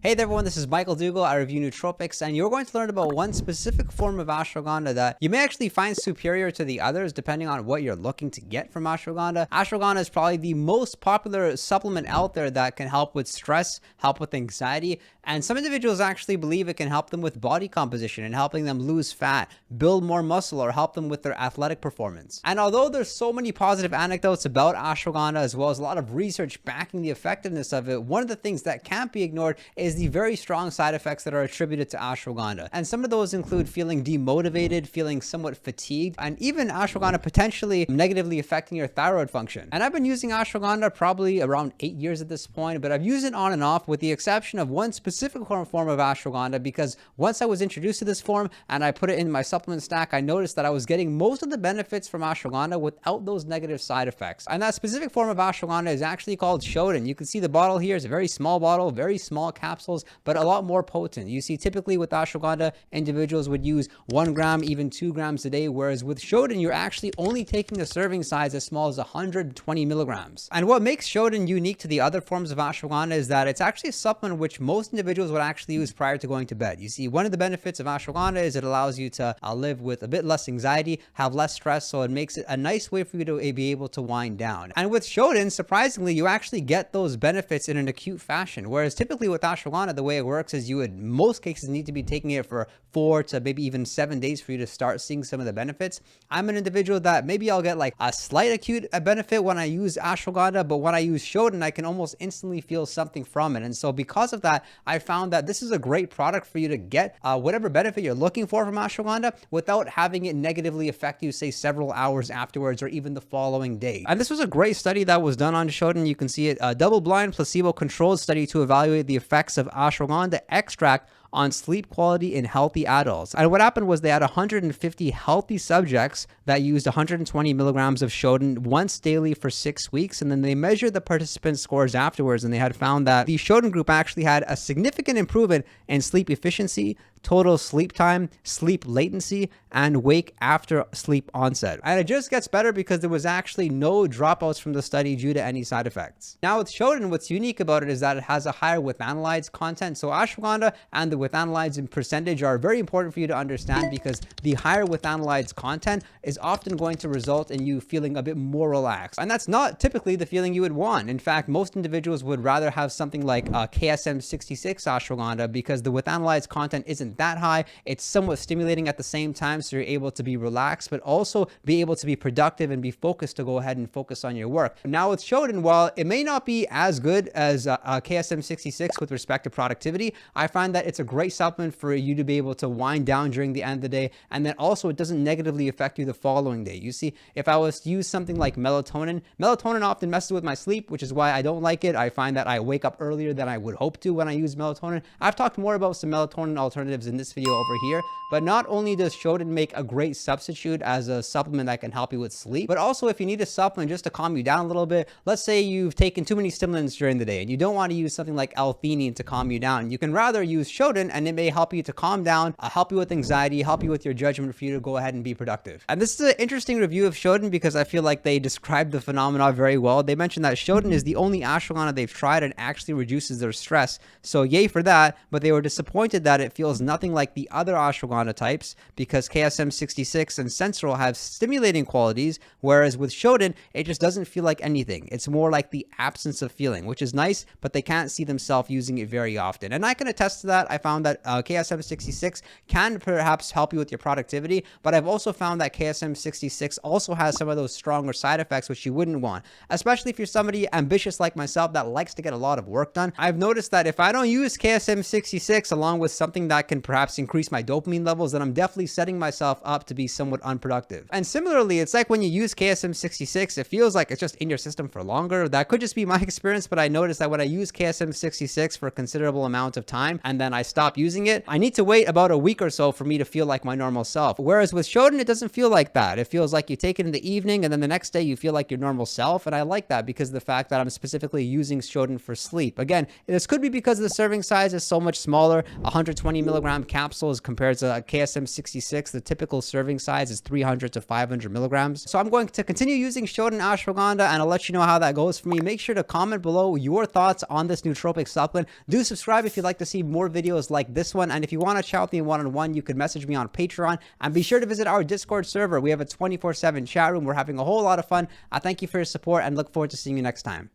Hey there everyone, this is Michael Dougal. I review nootropics, and you're going to learn about one specific form of ashwagandha that you may actually find superior to the others depending on what you're looking to get from ashwagandha. Ashwagandha is probably the most popular supplement out there that can help with stress, help with anxiety, and some individuals actually believe it can help them with body composition and helping them lose fat, build more muscle, or help them with their athletic performance. And although there's so many positive anecdotes about ashwagandha as well as a lot of research backing the effectiveness of it, one of the things that can't be ignored is the very strong side effects that are attributed to ashwagandha. And some of those include feeling demotivated, feeling somewhat fatigued, and even ashwagandha potentially negatively affecting your thyroid function. And I've been using ashwagandha probably around 8 years at this point, but I've used it on and off with the exception of one specific form of ashwagandha, because once I was introduced to this form and I put it in my supplement stack, I noticed that I was getting most of the benefits from ashwagandha without those negative side effects. And that specific form of ashwagandha is actually called Shoden. You can see the bottle here is a very small bottle, very small capsules, but a lot more potent. You see, typically with ashwagandha, individuals would use 1 gram, even 2 grams a day, whereas with Shoden, you're actually only taking a serving size as small as 120 milligrams. And what makes Shoden unique to the other forms of ashwagandha is that it's actually a supplement which most individuals would actually use prior to going to bed. You see, one of the benefits of ashwagandha is it allows you to live with a bit less anxiety, have less stress, so it makes it a nice way for you to be able to wind down. And with Shoden, surprisingly, you actually get those benefits in an acute fashion, whereas typically with ashwagandha, the way it works is you would, in most cases, need to be taking it for 4 to maybe even 7 days for you to start seeing some of the benefits. I'm an individual that maybe I'll get like a slight acute benefit when I use ashwagandha, but when I use Shoden, I can almost instantly feel something from it. And so because of that, I found that this is a great product for you to get whatever benefit you're looking for from ashwagandha without having it negatively affect you, say, several hours afterwards or even the following day. And this was a great study that was done on Shoden. You can see it, a double-blind, placebo-controlled study to evaluate the effects of ashwagandha extract on sleep quality in healthy adults. And what happened was they had 150 healthy subjects that used 120 milligrams of Shoden once daily for 6 weeks, and then they measured the participants' scores afterwards, and they had found that the Shoden group actually had a significant improvement in sleep efficiency, total sleep time, sleep latency, and wake after sleep onset. And it just gets better because there was actually no dropouts from the study due to any side effects. Now with Shoden, what's unique about it is that it has a higher withanalydes content. So ashwagandha and the withanalydes in percentage are very important for you to understand, because the higher withanalydes content is often going to result in you feeling a bit more relaxed. And that's not typically the feeling you would want. In fact, most individuals would rather have something like KSM 66 ashwagandha, because the withanalydes content isn't that high. It's somewhat stimulating at the same time, so you're able to be relaxed, but also be able to be productive and be focused to go ahead and focus on your work. Now with Shoden, while it may not be as good as KSM 66 with respect to productivity, I find that it's a great supplement for you to be able to wind down during the end of the day, and then also it doesn't negatively affect you the following day. You see, if I was to use something like melatonin often messes with my sleep, which is why I don't like it. I find that I wake up earlier than I would hope to when I use melatonin. I've talked more about some melatonin alternatives in this video over here, but not only does Shoden make a great substitute as a supplement that can help you with sleep, but also if you need a supplement just to calm you down a little bit, let's say you've taken too many stimulants during the day and you don't want to use something like L-theanine to calm you down, you can rather use Shoden, and it may help you to calm down, help you with anxiety, help you with your judgment for you to go ahead and be productive. And this is an interesting review of Shoden because I feel like they described the phenomena very well. They mentioned that Shoden is the only ashwagandha they've tried and actually reduces their stress, so yay for that, but they were disappointed that it feels nothing like the other ashwagandha types, because KSM 66 and Sensoril have stimulating qualities, whereas with Shoden, it just doesn't feel like anything. It's more like the absence of feeling, which is nice, but they can't see themselves using it very often. And I can attest to that. I found that KSM 66 can perhaps help you with your productivity, but I've also found that KSM 66 also has some of those stronger side effects which you wouldn't want, especially if you're somebody ambitious like myself that likes to get a lot of work done. I've noticed that if I don't use KSM 66 along with something that can perhaps increase my dopamine levels, then I'm definitely setting myself up to be somewhat unproductive. And similarly, it's like when you use KSM 66, it feels like it's just in your system for longer. That could just be my experience, but I noticed that when I use KSM 66 for a considerable amount of time and then I stop using it, I need to wait about a week or so for me to feel like my normal self. Whereas with Shoden, it doesn't feel like that. It feels like you take it in the evening and then the next day you feel like your normal self. And I like that because of the fact that I'm specifically using Shoden for sleep. Again, this could be because the serving size is so much smaller, 120 milligram capsules compared to a KSM 66. The typical serving size is 300 to 500 milligrams. So I'm going to continue using Shoden Ashwagandha, and I'll let you know how that goes for me. Make sure to comment below your thoughts on this nootropic supplement. Do subscribe if you'd like to see more videos like this one. And if you want to chat with me one-on-one, you can message me on Patreon, and be sure to visit our Discord server. We have a 24/7 chat room. We're having a whole lot of fun. I thank you for your support and look forward to seeing you next time.